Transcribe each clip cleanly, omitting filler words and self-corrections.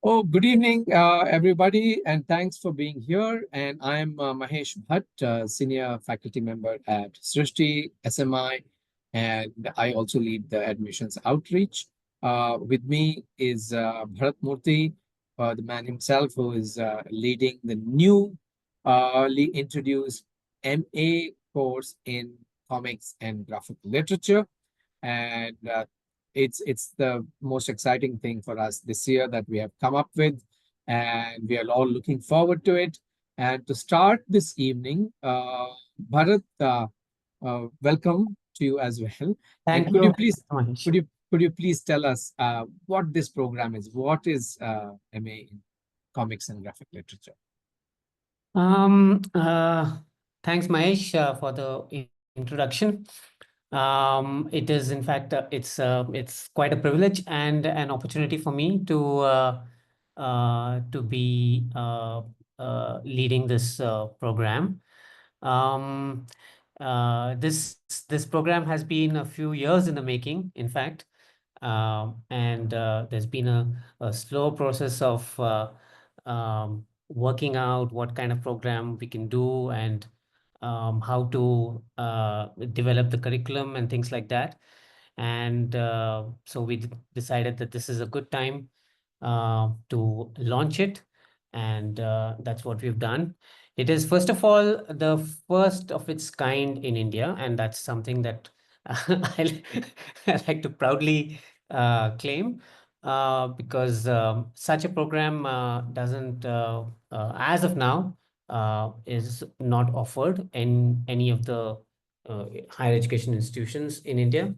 Oh, good evening, everybody, and thanks for being here. And I'm Mahesh Bhatt, senior faculty member at Srishti SMI, and I also lead the admissions outreach. With me is Bharath Murthy, the man himself who is leading the newly introduced MA course in comics and graphic literature. And it's the most exciting thing for us this year that we have come up with, and we are all looking forward to it. And to start this evening, Bharat, welcome to you as well. And Thank could you you, please Mahesh. could you please tell us what this program is? What is MA in comics and graphic literature? Um, uh, Thanks, Mahesh, for the introduction. It is, in fact, it's quite a privilege and an opportunity for me to be leading this program. Um, this program has been a few years in the making, in fact. And there's been a slow process of working out what kind of program we can do and how to develop the curriculum and things like that. And so we decided that this is a good time to launch it. And that's what we've done. It is, first of all, the first of its kind in India, and that's something that I like to proudly claim, because such a program doesn't, as of now, is not offered in any of the higher education institutions in India.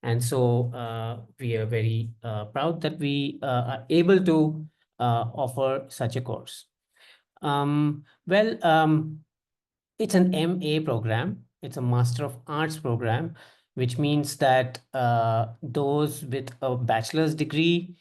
And so we are very proud that we are able to offer such a course. Well, it's an MA program. It's a Master of Arts program, which means that those with a bachelor's degree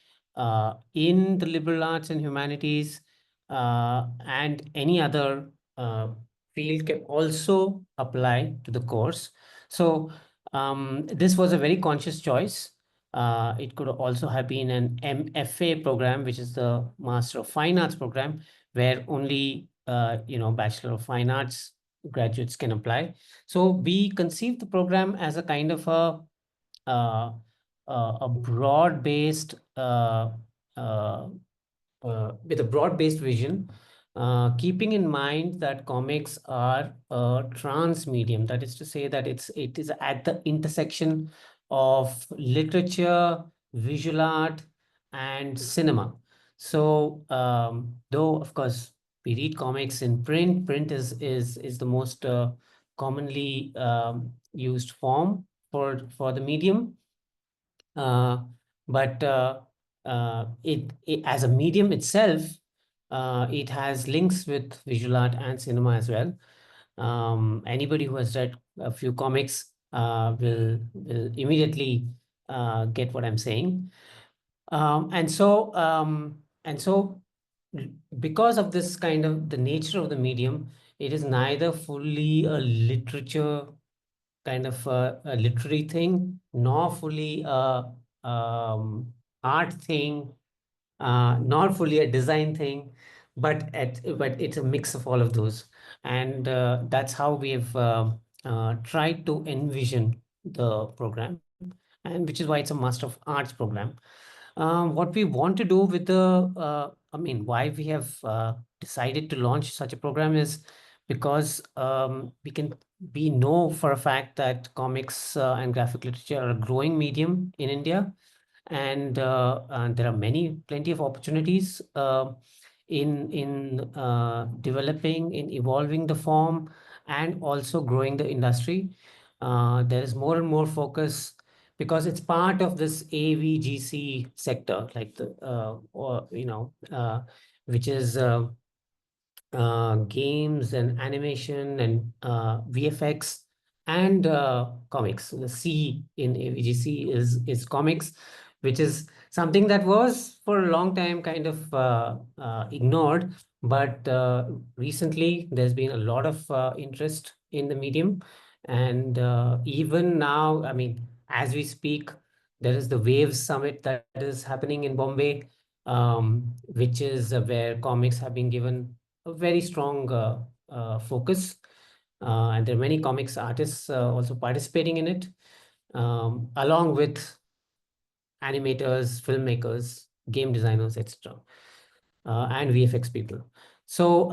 in the liberal arts and humanities and any other uh, field can also apply to the course. So this was a very conscious choice. It could also have been an MFA program, which is the Master of Fine Arts program, where only Bachelor of Fine Arts graduates can apply. So we conceived the program as a kind of uh, a broad-based with a broad-based vision, keeping in mind that comics are a trans medium. That is to say that it is at the intersection of literature, visual art, and cinema. So, though of course we read comics in print, print is the most commonly used form for the medium. Uh, but it as a medium itself, it has links with visual art and cinema as well. Anybody who has read a few comics will immediately get what I'm saying. And so because of this kind of the nature of the medium, it is neither fully a literature kind of a literary thing, nor fully a art thing, nor fully a design thing, but it's a mix of all of those, and that's how we've tried to envision the program, and which is why it's a Master of Arts program. What we want to do with why we have decided to launch such a program is because we know for a fact that comics and graphic literature are a growing medium in India, and there are plenty of opportunities in developing, in evolving the form, and also growing the industry. There is more and more focus because it's part of this AVGC sector, like which is games and animation and VFX and comics. The C in AVGC is comics, which is something that was for a long time kind of ignored. But recently, there's been a lot of interest in the medium. And even now, I mean, as we speak, there is the Waves Summit that is happening in Bombay. which is where comics have been given a very strong focus. And there are many comics artists also participating in it, along with animators, filmmakers, game designers, etc., and VFX people. So,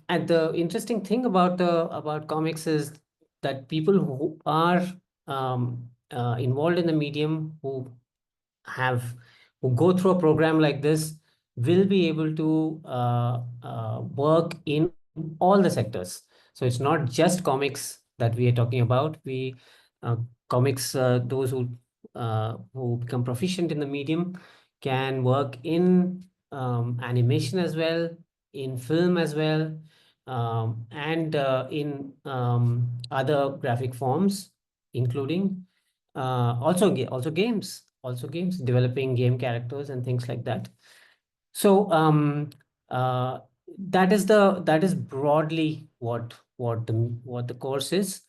and the interesting thing about comics is that people who are involved in the medium, have who go through a program like this, will be able to work in all the sectors. So it's not just comics that we are talking about. We comics those who become proficient in the medium can work in animation as well, in film as well, and in other graphic forms, including also games, developing game characters and things like that. So uh, that is broadly what the course is.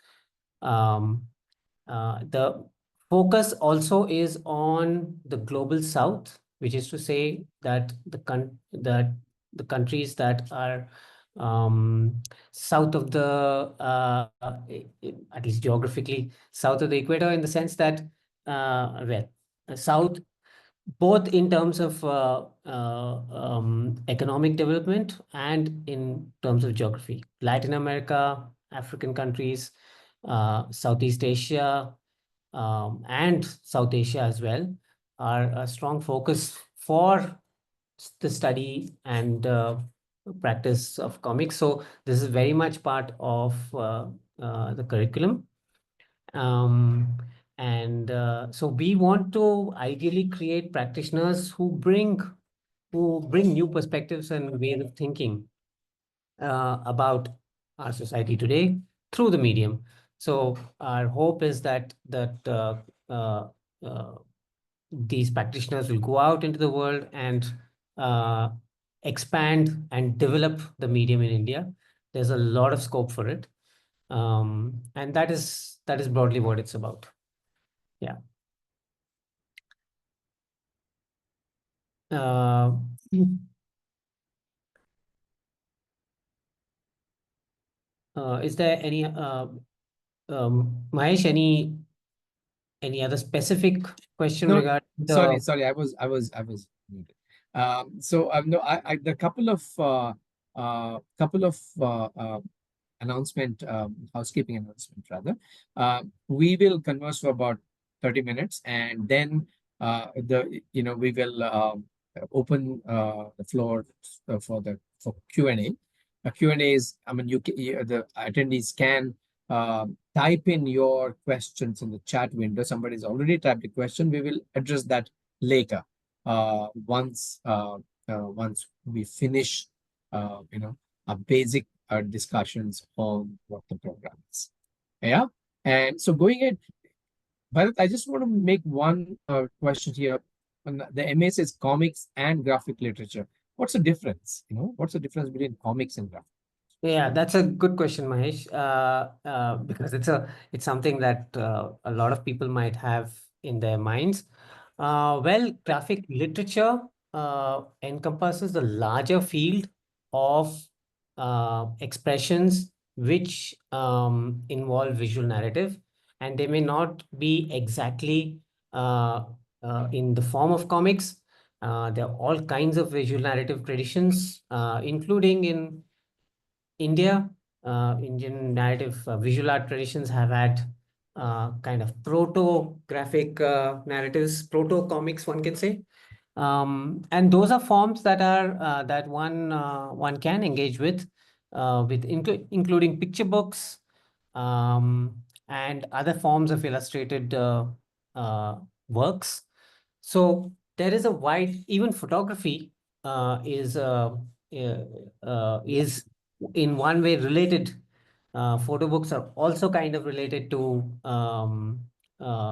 Um, the focus also is on the global south, which is to say that the countries that are south of the at least geographically south of the equator, in the sense that south, both in terms of economic development and in terms of geography. Latin America, African countries, Southeast Asia, and South Asia as well are a strong focus for the study and practice of comics. So this is very much part of the curriculum. Um, and so we want to ideally create practitioners who bring new perspectives and ways of thinking about our society today through the medium. So our hope is that uh, uh, these practitioners will go out into the world and uh, expand and develop the medium in India. There's a lot of scope for it, and that is broadly what it's about. Yeah. Uh, is there any Mahesh, any other specific question No, regarding sorry, the? sorry. I was muted. So no, the couple of announcement, housekeeping announcement rather. We will converse for about 30 minutes, and then we will open the floor for Q&A. Q&A is, I mean, the attendees can type in your questions in the chat window. Somebody's already typed a question. We will address that later, once we finish, our basic discussions on what the program is. Yeah. And so going ahead, Bharat, I just want to make one question here. The MA says comics and graphic literature. What's the difference? What's the difference between comics and graphic? Yeah, that's a good question, Mahesh. Because it's something that a lot of people might have in their minds. Well, graphic literature encompasses the larger field of expressions which involve visual narrative, and they may not be exactly uh, in the form of comics. There are all kinds of visual narrative traditions, including in India. Indian narrative visual art traditions have had kind of proto-graphic narratives, proto-comics, one can say. And those are forms that one can engage with including picture books, and other forms of illustrated uh, works. So there is a wide, even photography uh, is in one way related. Photo books are also kind of related to uh,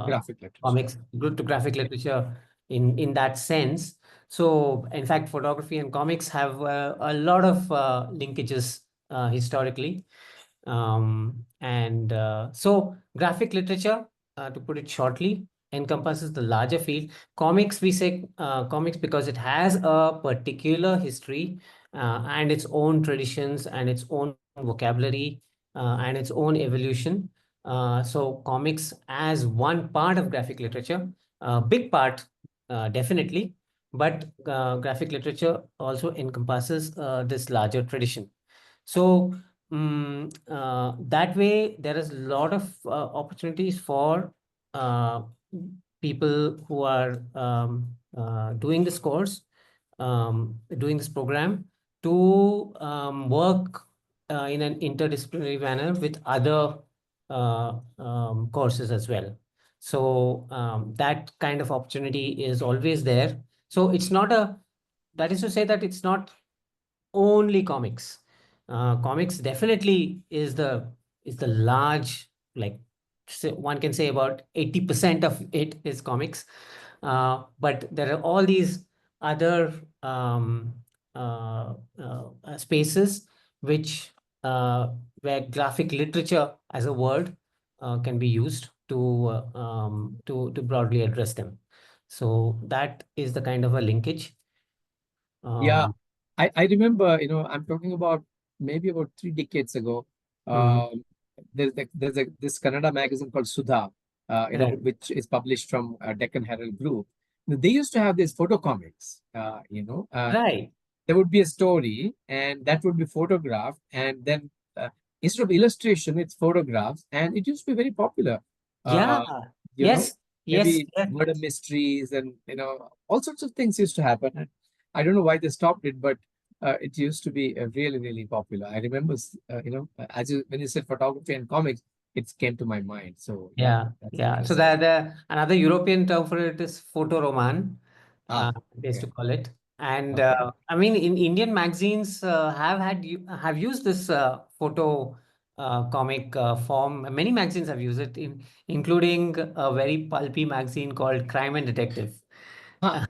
Graphic literature. comics, good to graphic literature in that sense. So, in fact, photography and comics have a lot of linkages historically. And so, graphic literature, to put it shortly, encompasses the larger field. Comics, we say comics because it has a particular history and its own traditions and its own vocabulary and its own evolution. So comics as one part of graphic literature, big part, definitely, but graphic literature also encompasses this larger tradition. So that way, there is a lot of opportunities for uh, people who are doing this course, doing this program, to work in an interdisciplinary manner with other courses as well. So that kind of opportunity is always there. So it's not a, that is to say that it's not only comics. Comics definitely is the large, like, one can say about 80% of it is comics. But there are all these other uh, spaces which where graphic literature as a word can be used to broadly address them. So that is the kind of a linkage. Yeah, Um, I remember, I'm talking about maybe about 3 decades ago. mhm. Um, there's this Kannada magazine called Sudha, Right. which is published from Deccan Herald Group. They used to have these photo comics, Right. there would be a story and that would be photographed, and then instead of illustration it's photographs, and it used to be very popular. Yeah. uh, you know Yes. Yes. Maybe Yes. murder mysteries, and all sorts of things used to happen, and I don't know why they stopped it, but it used to be really really popular. I remember, when you said photography and comics, it came to my mind. So yeah, Yeah. that's Yeah. So interesting. the another European term for it is photo roman, Ah, they used to okay, call it. And okay. I mean, in Indian magazines have used this photo comic form. Many magazines have used it, including a very pulpy magazine called Crime and Detective. Huh.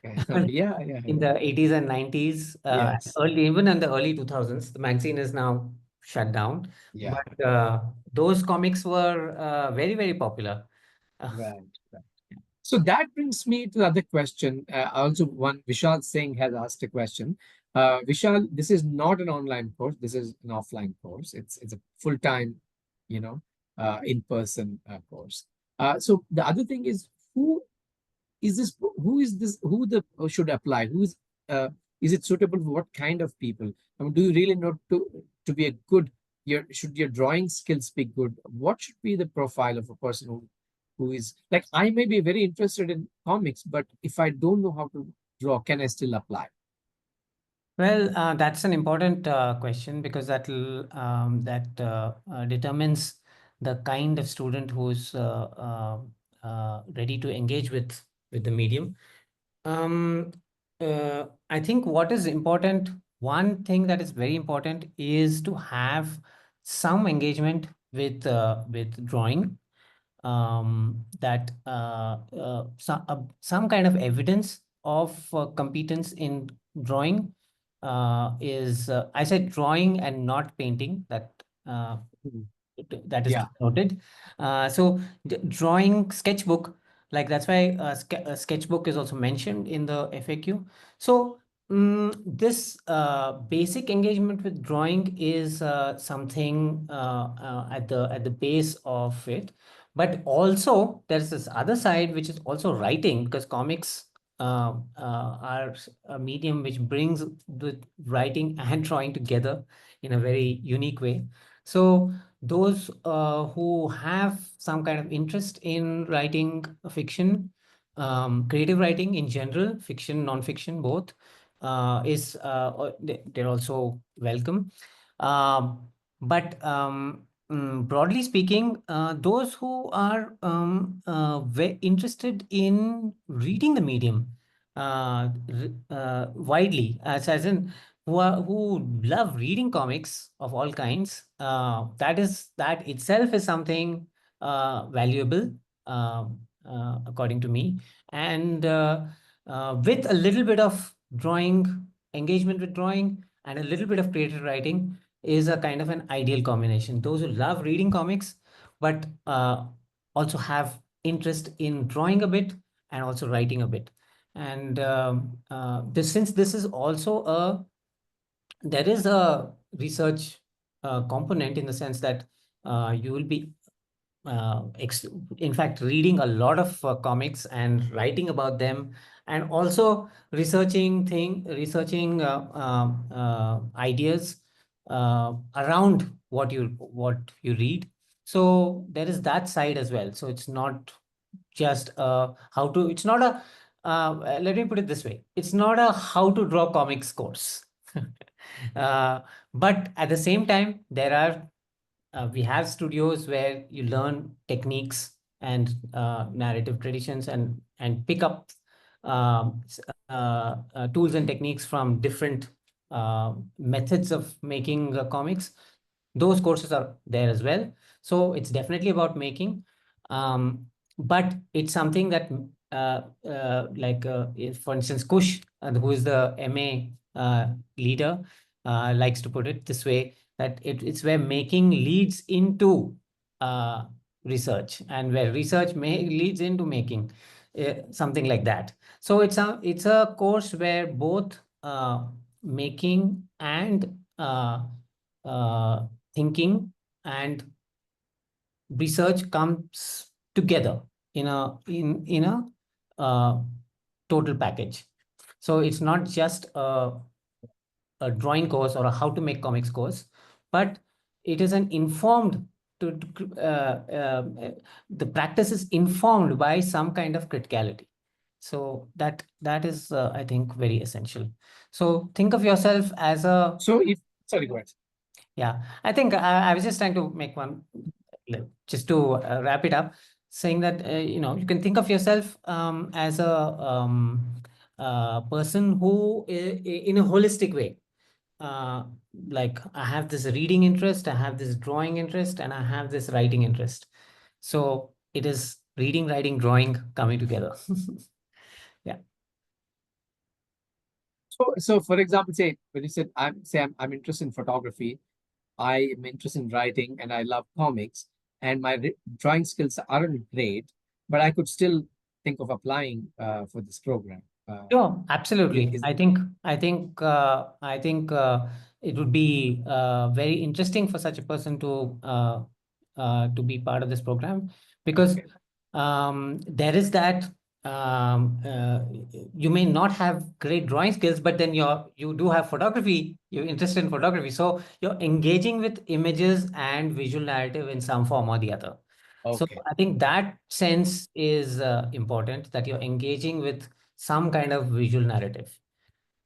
Okay. Yeah, yeah, In yeah. the 80s and 90s, Yes. early, even in the early 2000s. The magazine is now shut down, Yeah. but those comics were very, very popular. Uh, Right. Right. So that brings me to the other question. Also, one Vishal Singh has asked a question. Vishal, this is not an online course. This is an offline course. It's a full time, in person course. So the other thing is, who who the should apply? Is it suitable for what kind of people? I mean, do you really know to be a good, should your drawing skills be good? What should be the profile of a person who is like, I may be very interested in comics, but if I don't know how to draw, can I still apply? Well, that's an important question because that determines the kind of student who's ready to engage with the medium. Um, I think what is important, one thing that is very important is to have some engagement with drawing, that some kind of evidence of competence in drawing is I said drawing and not painting, uh, Mhm. that is Yeah. noted. So drawing sketchbook, like that's why sketchbook is also mentioned in the FAQ. So this basic engagement with drawing is something at the base of it. But also there's this other side which is also writing, because comics are a medium which brings the writing and drawing together in a very unique way. So those who have some kind of interest in writing fiction, creative writing in general, fiction, non-fiction, both, they're also welcome. But broadly speaking, those who are interested in reading the medium widely, as in who love reading comics of all kinds, that itself is something valuable, according to me. And with a little bit of drawing, engagement with drawing, and a little bit of creative writing is a kind of an ideal combination. Those who love reading comics, but also have interest in drawing a bit and also writing a bit. And since this is also there is a research component in the sense that you will be uh, ex- in fact reading a lot of comics and writing about them, and also researching ideas around what you read. So there is that side as well. So it's not just how to it's not a let me put it this way, it's not a how to draw comics course. uh, but at the same time there are we have studios where you learn techniques and narrative traditions and pick up tools and techniques from different methods of making comics. Those courses are there as well. So it's definitely about making, um, but it's something that if, for instance, Kush, who is the MA leader, likes to put it this way, that it's where making leads into uh, research, and where research leads into making, something like that. So it's a course where both making and uh, thinking and research comes together in a uh, total package. So it's not just a drawing course or a how to make comics course, but it is an informed the practice is informed by some kind of criticality. So that is, I think, very essential. So think of yourself as a So if sorry, go ahead. yeah, I think I was just trying to make one, just to wrap it up, saying that you can think of yourself as a person who, in a holistic way, uh, like I have this reading interest, I have this drawing interest, and I have this writing interest. So it is reading, writing, drawing coming together. Yeah. So for example, say when you said I'm interested in photography, I am interested in writing, and I love comics, and my drawing skills aren't great, but I could still think of applying for this program. Sure, absolutely. Is I think it would be very interesting for such a person to be part of this program, because okay. there is that um, uh, you may not have great drawing skills, but then you do have photography. You're interested in photography, so you're engaging with images and visual narrative in some form or the other. So Okay. I think that sense is important, that you're engaging with some kind of visual narrative.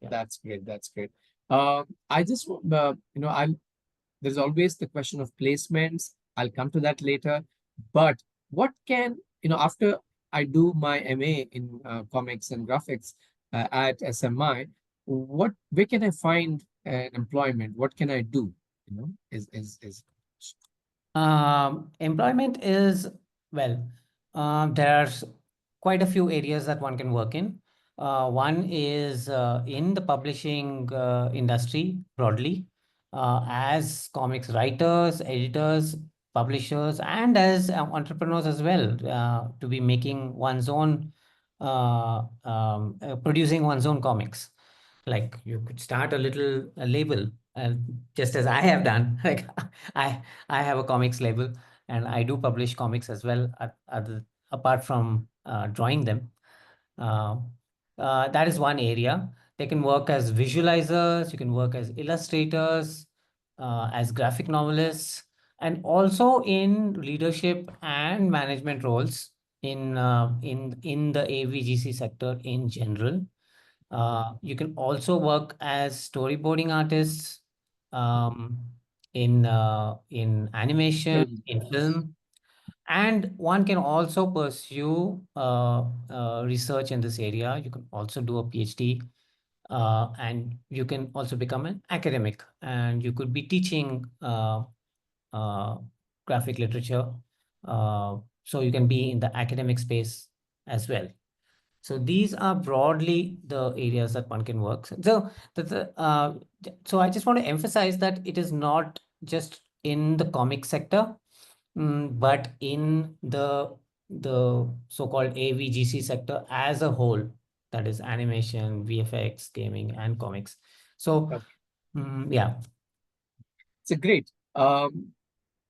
Yeah. That's great. That's great. I just, there's always the question of placements. I'll come to that later. But what can, after I do my MA in comics and graphics at SMI, where can I find an employment? What can I do? Is Employment is, well, there's quite a few areas that one can work in. One is in the publishing industry broadly, as comics writers, editors, publishers, and as entrepreneurs as well, to be making one's own, producing one's own comics. Like you could start a little label, just as I have done. Like I I have a comics label, and I do publish comics as well, apart from drawing them. Uh, that is one area. They can work as visualizers, you can work as illustrators, as graphic novelists, and also in leadership and management roles in the AVGC sector in general. You can also work as storyboarding artists, um, in animation, film? in Yes. film, and one can also pursue research in this area. You can also do a PhD, and you can also become an academic, and you could be teaching uh, graphic literature. So you can be in the academic space as well. So these are broadly the areas that one can work. So I just want to emphasize that it is not just in the comic sector, but in the the so-called AVGC sector as a whole, that is animation, VFX, gaming, and comics. So, Okay. yeah. So great.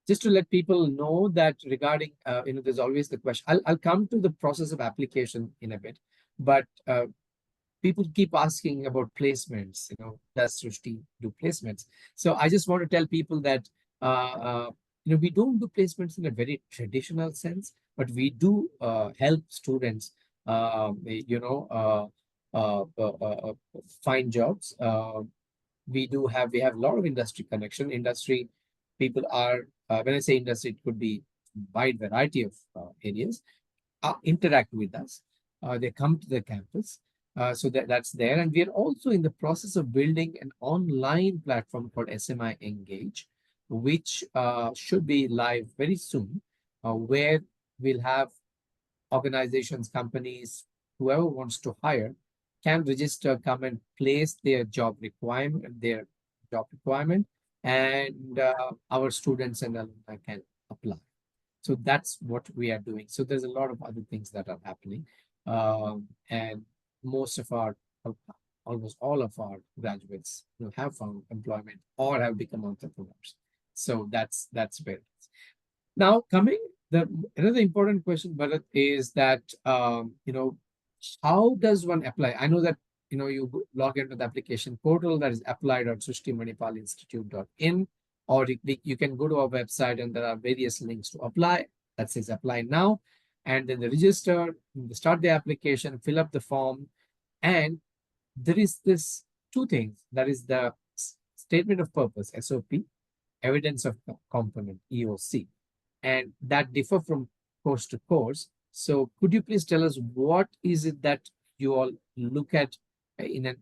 Just to let people know that regarding, there's always the question. I'll come to the process of application in a bit, but people keep asking about placements. Does Srushti do placements? So I just want to tell people that we don't do placements in a very traditional sense, but we do help students, find jobs. We have a lot of industry connection. Industry people are, when I say industry, it could be wide variety of areas, interact with us. They come to the campus. So that's there. And we are also in the process of building an online platform called SMI Engage, which should be live very soon, where we'll have organizations, companies, whoever wants to hire can register, come and place their job requirement, and our students and alumni can apply. So that's what we are doing. So there's a lot of other things that are happening. And most of our, almost all of our graduates have found employment or have become entrepreneurs. So that's where it is. Now, coming the another important question, Bharat, is that how does one apply? I know that you log into the application portal, that is apply.srishtimanipalinstitute.in, or you can go to our website and there are various links to apply. That says apply now, and then the register, start the application, fill up the form, and there is this two things. That is the statement of purpose (SOP), evidence of component (EOC), and that differ from course to course. So could you please tell us what is it that you all look at in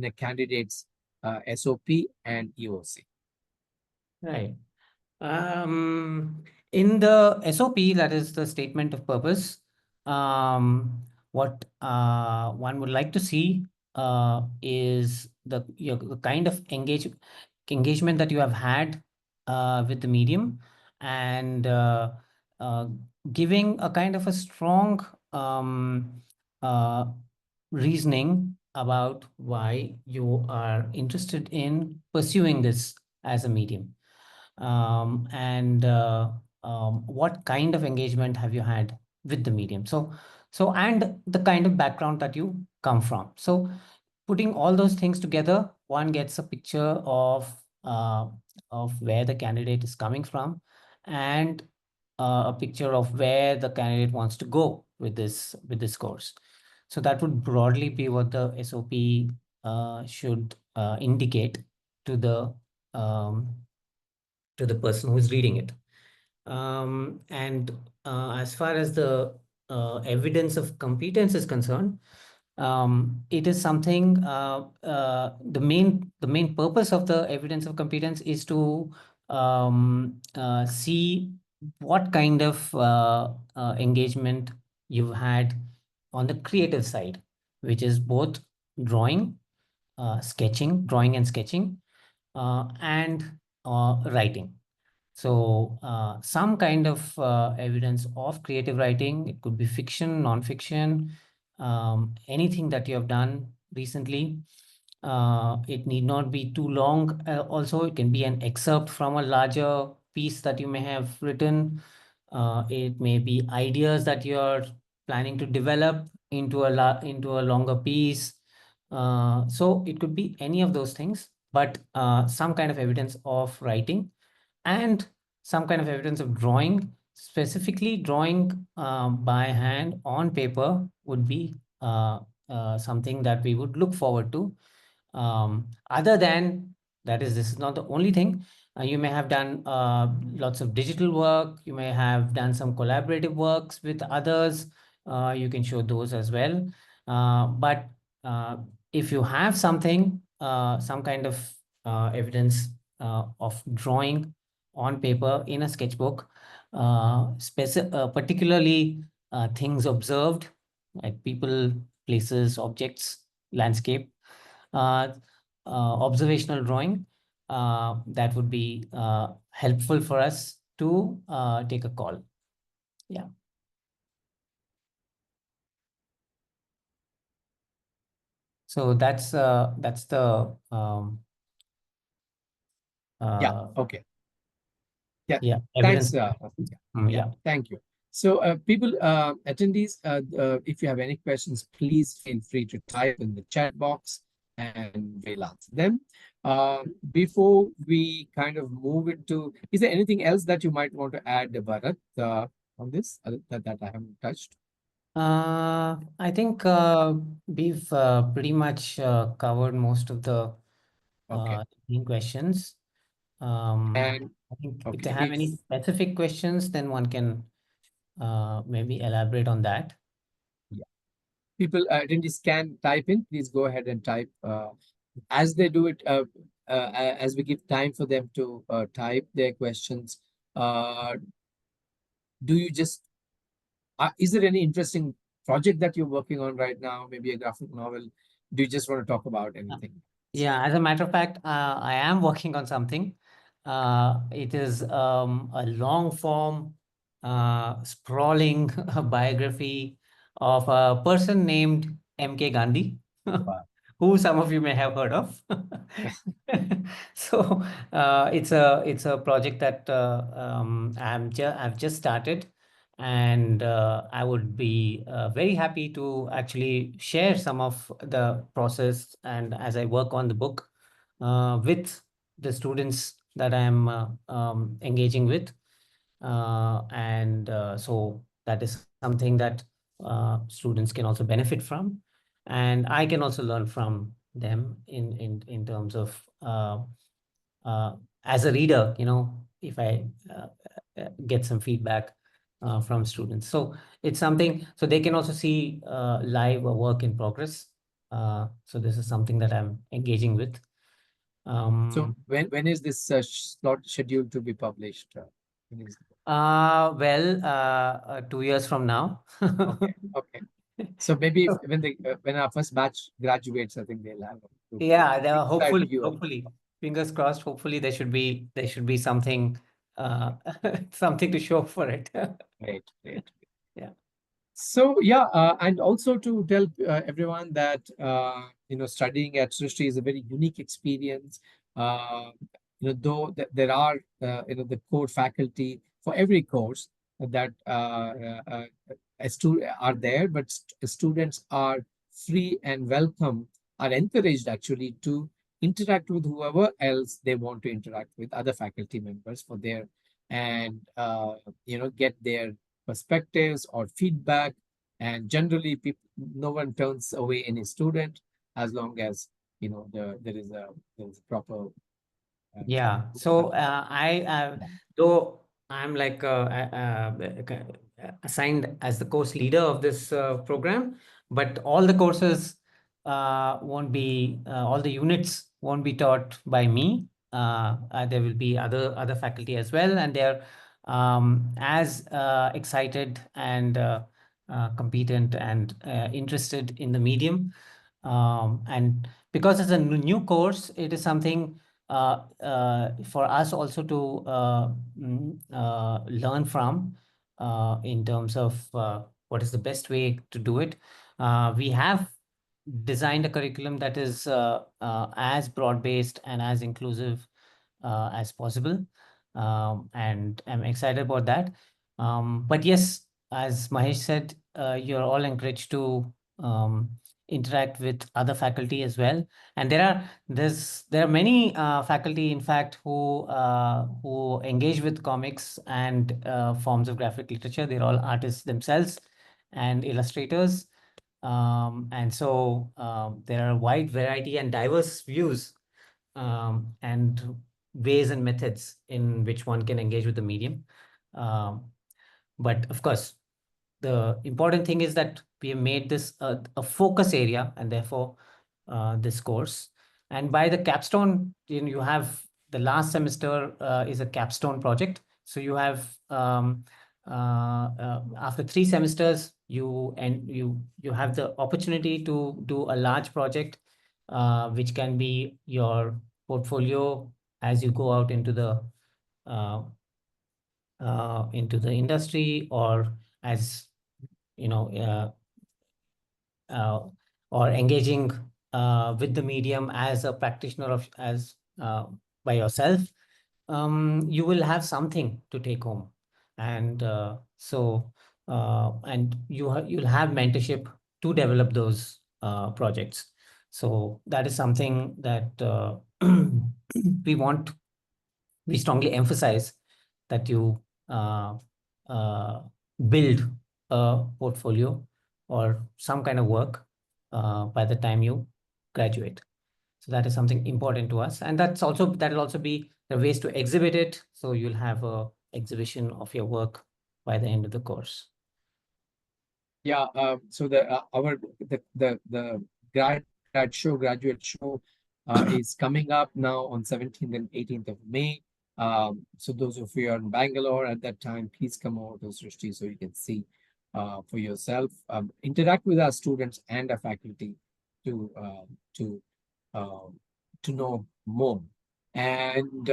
a candidate's SOP and EOC? Right. In the SOP, that is the statement of purpose, what one would like to see is the kind of engagement that you have had with the medium, and uh, giving a kind of a strong uh, reasoning about why you are interested in pursuing this as a medium, and what kind of engagement have you had with the medium. And the kind of background that you come from. So putting all those things together, one gets a picture uh, of where the candidate is coming from, and a picture of where the candidate wants to go with this course. So that would broadly be what the SOP should indicate to the um, person who is reading it. And as far as the evidence of competence is concerned, it is something, the main purpose of the evidence of competence is to see what kind of engagement you've had on the creative side, which is both drawing, drawing and sketching, and writing. So some kind of evidence of creative writing, it could be fiction, non-fiction, anything that you have done recently. It need not be too long. Also, it can be an excerpt from a larger piece that you may have written. It may be ideas that you're planning to develop into into a longer piece. So it could be any of those things, but some kind of evidence of writing, and some kind of evidence of drawing. Specifically, drawing by hand on paper would be something that we would look forward to. Other than that, this is not the only thing. You may have done lots of digital work. You may have done some collaborative works with others. You can show those as well. But if you have something, some kind of evidence of drawing on paper in a sketchbook, particularly things observed, like people, places, objects, landscape, uh, observational drawing, that would be helpful for us to take a call. Yeah. So that's the Yeah. uh, Okay. Yeah. yeah, Thanks. evidence. Yeah. Yeah. Yeah. Thank you. So, people, attendees, if you have any questions, please feel free to type in the chat box and we'll answer them. Before we kind of move into, is there anything else that you might want to add, Bharat, on this that I haven't touched? I think we've pretty much covered most of the Okay. main questions. And I think if they okay, have if any specific questions, then one can maybe elaborate on that. yeah, people attendees can type in, please go ahead and type as they do it. As we give time for them to type their questions, uh, do you just is there any interesting project that you're working on right now? Maybe a graphic novel? Do you just want to talk about Uh, anything? Yeah, as a matter of fact, I am working on something. It is a long form, sprawling biography of a person named M.K. Gandhi, Wow. who some of you may have heard of. So it's a project that I've just started, and I would be very happy to actually share some of the process and as I work on the book with the students that I'm engaging with. And so that is something that students can also benefit from, and I can also learn from them in terms of uh, as a reader, if I get some feedback from students. So it's something, so they can also see live a work in progress. So this is something that I'm engaging with. So Um, when is this slot scheduled to be published? When is well, 2 years from now. okay, okay. So maybe if, when our first batch graduates, I think they'll have to Yeah, try to hopefully, view. hopefully, fingers crossed. Hopefully, there should be something, something to show for it. Great, great. Yeah. So yeah, and also to tell everyone that studying at Srishti is a very unique experience. Uh, though there are the core faculty for every course that are there, but students are free and welcome, are encouraged actually to interact with whoever else they want to interact with, other faculty members for their and get their perspectives or feedback. And generally, people, no one turns away any student as long as there is a proper kind Yeah. of So I yeah. though I'm like assigned as the course leader of this program, but all the courses won't be all the units won't be taught by me. There will be other faculty as well, and they're as excited and competent and interested in the medium. And because it's a new course, it is something for us also to learn from in terms of what is the best way to do it. We have designed a curriculum that is as broad-based and as inclusive as possible. And I'm excited about that. But yes, as Mahesh said, you're all encouraged to interact with other faculty as well. And there are many faculty, in fact, who engage with comics and forms of graphic literature. They're all artists themselves and illustrators. And so there are a wide variety and diverse views and ways and methods in which one can engage with the medium. Um, but of course, the important thing is that we have made this a focus area, and therefore this course. And by the capstone, you have the last semester is a capstone project. So you have after 3 semesters, you have the opportunity to do a large project, which can be your portfolio as you go out uh, into the industry, or as you know uh, uh, or engaging with the medium as a practitioner of as by yourself, you will have something to take home. And and you'll have mentorship to develop those projects. So that is something that we want we strongly emphasize, that you uh, uh, build a portfolio or some kind of work by the time you graduate. So that is something important to us, and that'll also be the ways to exhibit it. So you'll have a exhibition of your work by the end of the course. Yeah, so the our the grad show, graduate show, is coming up now on 17th and 18th of May. So those of you are in Bangalore at that time, please come over to Srishti so you can see for yourself. Interact with our students and our faculty to to uh, to know more. And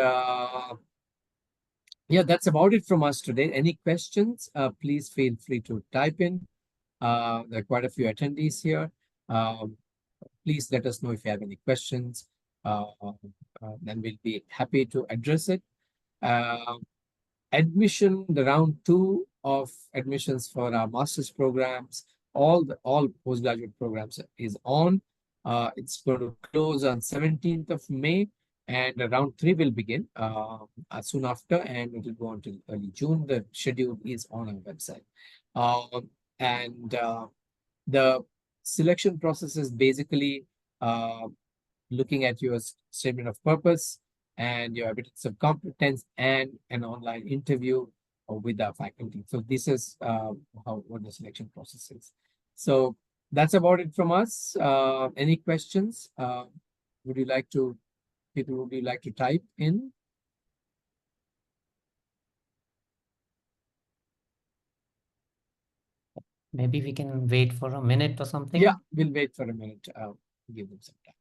yeah, that's about it from us today. Any questions? Please feel free to type in. There are quite a few attendees here. Um, please let us know if you have any questions. Then we'll be happy to address it. Uh, Admission, the round two of admissions for our master's programs, all postgraduate programs is on. It's going to close on 17th of May, and round three will begin soon after, and it will go until early June. The schedule is on our website. And the selection process is basically uh, looking at your statement of purpose and your evidence of competence and an online interview with our faculty. So this is how what the selection process is. So that's about it from us. Any questions? Would you like to, people, would you like to type in? Maybe we can wait for a minute or something. Yeah, we'll wait for a minute. Give them some time.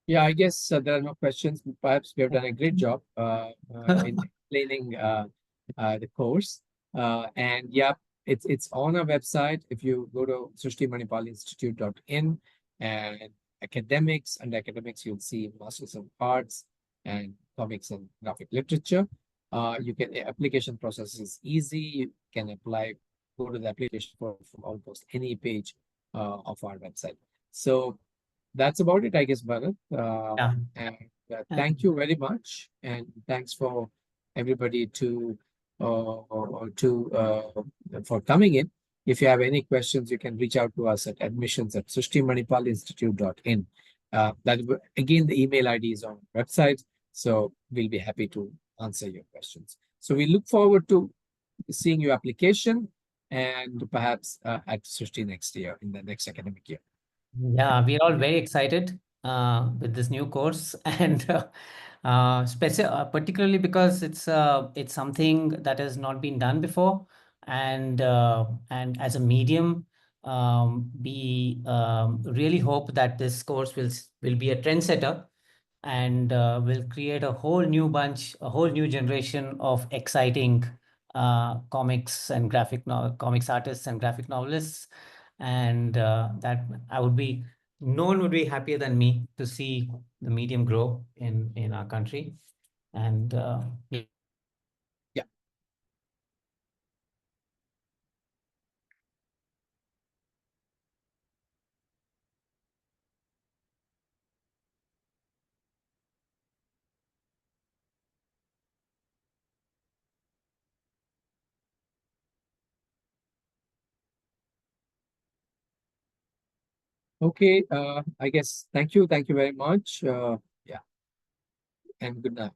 Yeah, I guess there are no questions. Perhaps we have done a great job in explaining the course. And yeah, it's on our website. If you go to srishtimanipal.institute.in and academics, and academics, you'll see Masters of Arts and Comics and Graphic Literature. You can application process is easy. You can apply, go to the application for from almost any page of our website. So that's about it, I guess, Bharat. Yeah. And thank And you very much, and thanks for everybody for coming in. If you have any questions, you can reach out to us at admissions@srishtimanipalinstitute.in. Again, the email ID is on the website, so we'll be happy to answer your questions. So we look forward to seeing your application and perhaps at Srishti next year in the next academic year. yeah, we're all very excited with this new course, and particularly because it's something that has not been done before, and as a medium, we really hope that this course will be a trendsetter, and will create a whole new bunch, a whole new generation of exciting comics artists and graphic novelists, and that I would be no one would be happier than me to see the medium grow in our country. And yeah. Yeah. Okay, I guess thank you very much. Yeah. and good night.